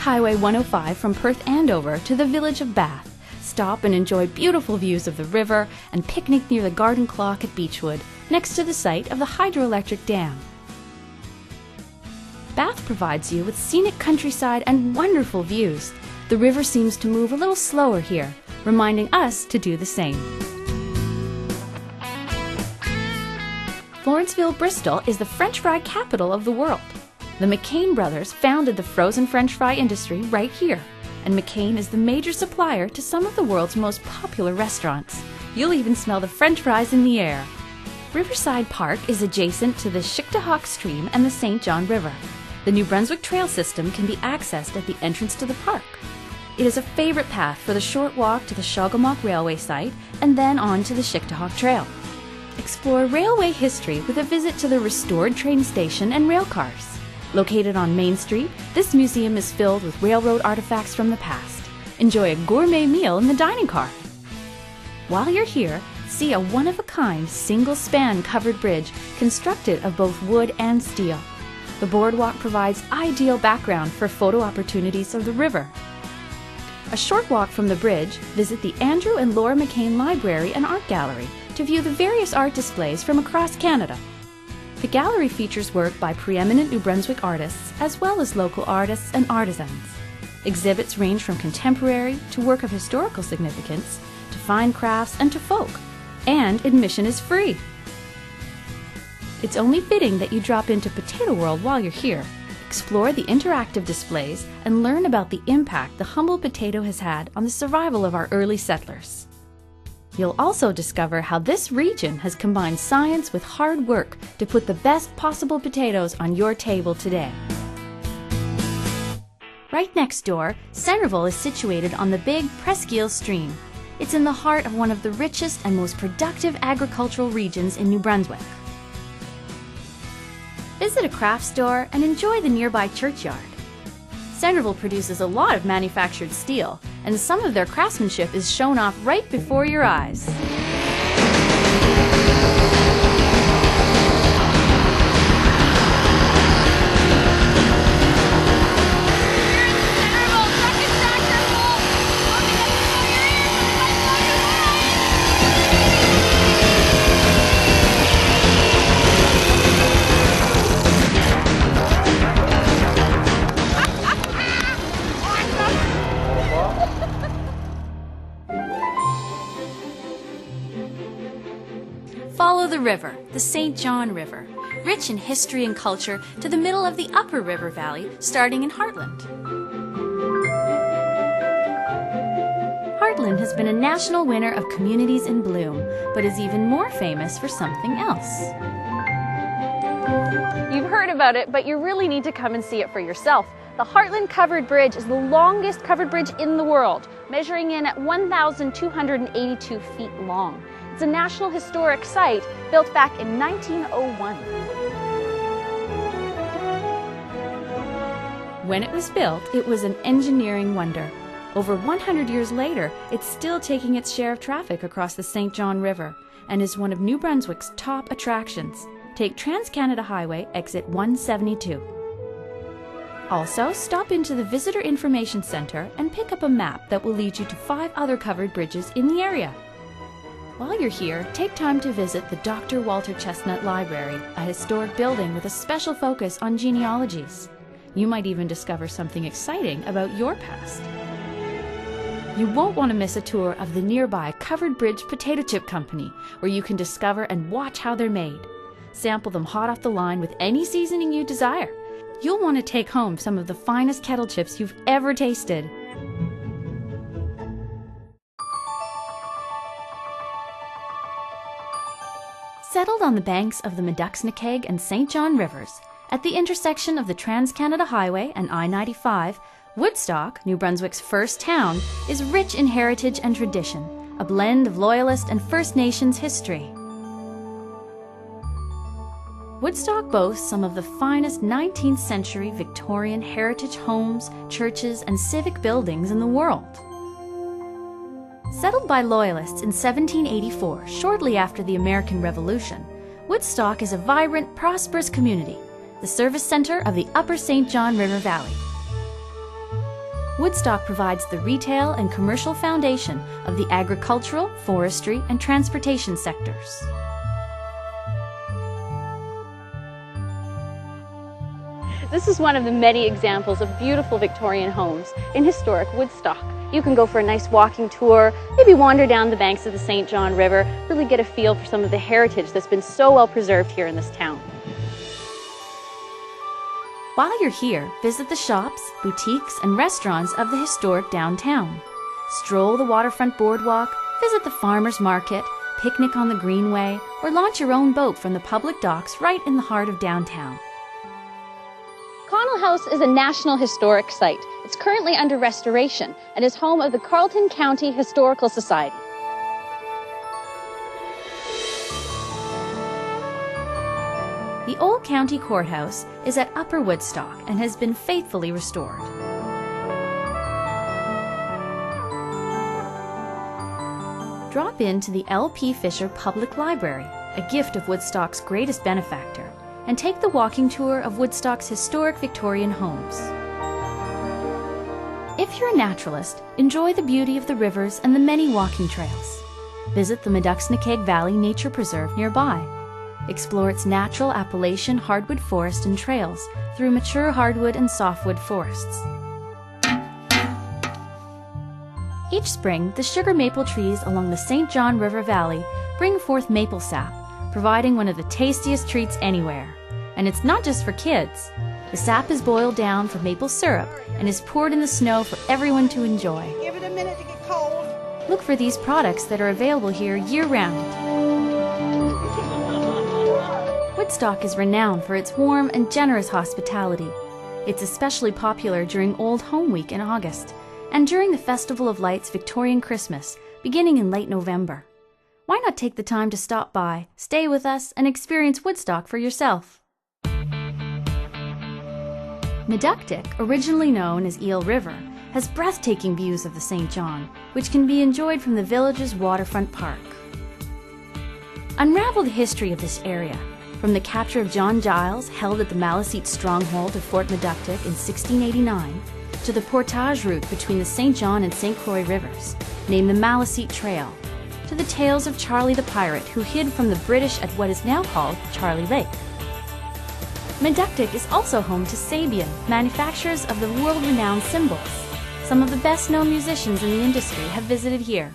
Highway 105 from Perth Andover to the village of Bath. Stop and enjoy beautiful views of the river and picnic near the garden clock at Beechwood, next to the site of the hydroelectric dam. Bath provides you with scenic countryside and wonderful views. The river seems to move a little slower here, reminding us to do the same. Florenceville, Bristol is the French fry capital of the world. The McCain brothers founded the frozen French fry industry right here, and McCain is the major supplier to some of the world's most popular restaurants. You'll even smell the French fries in the air. Riverside Park is adjacent to the Schicktehoek Stream and the St. John River. The New Brunswick Trail system can be accessed at the entrance to the park. It is a favorite path for the short walk to the Shoggomock Railway site and then on to the Schicktehoek Trail. Explore railway history with a visit to the restored train station and rail cars. Located on Main Street, this museum is filled with railroad artifacts from the past. Enjoy a gourmet meal in the dining car. While you're here, see a one-of-a-kind single-span covered bridge constructed of both wood and steel. The boardwalk provides ideal background for photo opportunities of the river. A short walk from the bridge, visit the Andrew and Laura McCain Library and Art Gallery to view the various art displays from across Canada. The gallery features work by preeminent New Brunswick artists as well as local artists and artisans. Exhibits range from contemporary to work of historical significance, to fine crafts and to folk, and admission is free. It's only fitting that you drop into Potato World while you're here. Explore the interactive displays and learn about the impact the humble potato has had on the survival of our early settlers. You'll also discover how this region has combined science with hard work to put the best possible potatoes on your table today. Right next door, Centreville is situated on the big Presqu'Île Stream. It's in the heart of one of the richest and most productive agricultural regions in New Brunswick. Visit a craft store and enjoy the nearby churchyard. Centreville produces a lot of manufactured steel, and some of their craftsmanship is shown off right before your eyes. Follow the river, the St. John River, rich in history and culture, to the middle of the upper river valley, starting in Hartland. Hartland has been a national winner of Communities in Bloom, but is even more famous for something else. You've heard about it, but you really need to come and see it for yourself. The Hartland Covered Bridge is the longest covered bridge in the world, measuring in at 1,282 feet long. It's a National Historic Site built back in 1901. When it was built, it was an engineering wonder. Over 100 years later, it's still taking its share of traffic across the St. John River and is one of New Brunswick's top attractions. Take Trans-Canada Highway, exit 172. Also, stop into the Visitor Information Centre and pick up a map that will lead you to 5 other covered bridges in the area. While you're here, take time to visit the Dr. Walter Chestnut Library, a historic building with a special focus on genealogies. You might even discover something exciting about your past. You won't want to miss a tour of the nearby Covered Bridge Potato Chip Company, where you can discover and watch how they're made. Sample them hot off the line with any seasoning you desire. You'll want to take home some of the finest kettle chips you've ever tasted. Settled on the banks of the Meduxnekeag and St. John Rivers, at the intersection of the Trans-Canada Highway and I-95, Woodstock, New Brunswick's first town, is rich in heritage and tradition, a blend of Loyalist and First Nations history. Woodstock boasts some of the finest 19th century Victorian heritage homes, churches, and civic buildings in the world. Settled by Loyalists in 1784, shortly after the American Revolution, Woodstock is a vibrant, prosperous community, the service center of the Upper St. John River Valley. Woodstock provides the retail and commercial foundation of the agricultural, forestry, and transportation sectors. This is one of the many examples of beautiful Victorian homes in historic Woodstock. You can go for a nice walking tour, maybe wander down the banks of the St. John River, really get a feel for some of the heritage that's been so well preserved here in this town. While you're here, visit the shops, boutiques, and restaurants of the historic downtown. Stroll the waterfront boardwalk, visit the farmers market, picnic on the greenway, or launch your own boat from the public docks right in the heart of downtown. Connell House is a National Historic Site. It's currently under restoration and is home of the Carleton County Historical Society. The old county courthouse is at Upper Woodstock and has been faithfully restored. Drop into the L.P. Fisher Public Library, a gift of Woodstock's greatest benefactor, and take the walking tour of Woodstock's historic Victorian homes. If you're a naturalist, enjoy the beauty of the rivers and the many walking trails. Visit the Meduxnekeag Valley Nature Preserve nearby. Explore its natural Appalachian hardwood forest and trails through mature hardwood and softwood forests. Each spring, the sugar maple trees along the St. John River Valley bring forth maple sap, providing one of the tastiest treats anywhere. And it's not just for kids. The sap is boiled down for maple syrup and is poured in the snow for everyone to enjoy. Give it a minute to get cold. Look for these products that are available here year-round. Woodstock is renowned for its warm and generous hospitality. It's especially popular during Old Home Week in August and during the Festival of Lights Victorian Christmas, beginning in late November. Why not take the time to stop by, stay with us, and experience Woodstock for yourself? Meductic, originally known as Eel River, has breathtaking views of the St. John, which can be enjoyed from the village's waterfront park. Unravel the history of this area, from the capture of John Giles, held at the Maliseet stronghold of Fort Meductic in 1689, to the portage route between the St. John and St. Croix rivers, named the Maliseet Trail, to the tales of Charlie the Pirate, who hid from the British at what is now called Charlie Lake. Meductic is also home to Sabian, manufacturers of the world-renowned cymbals. Some of the best-known musicians in the industry have visited here.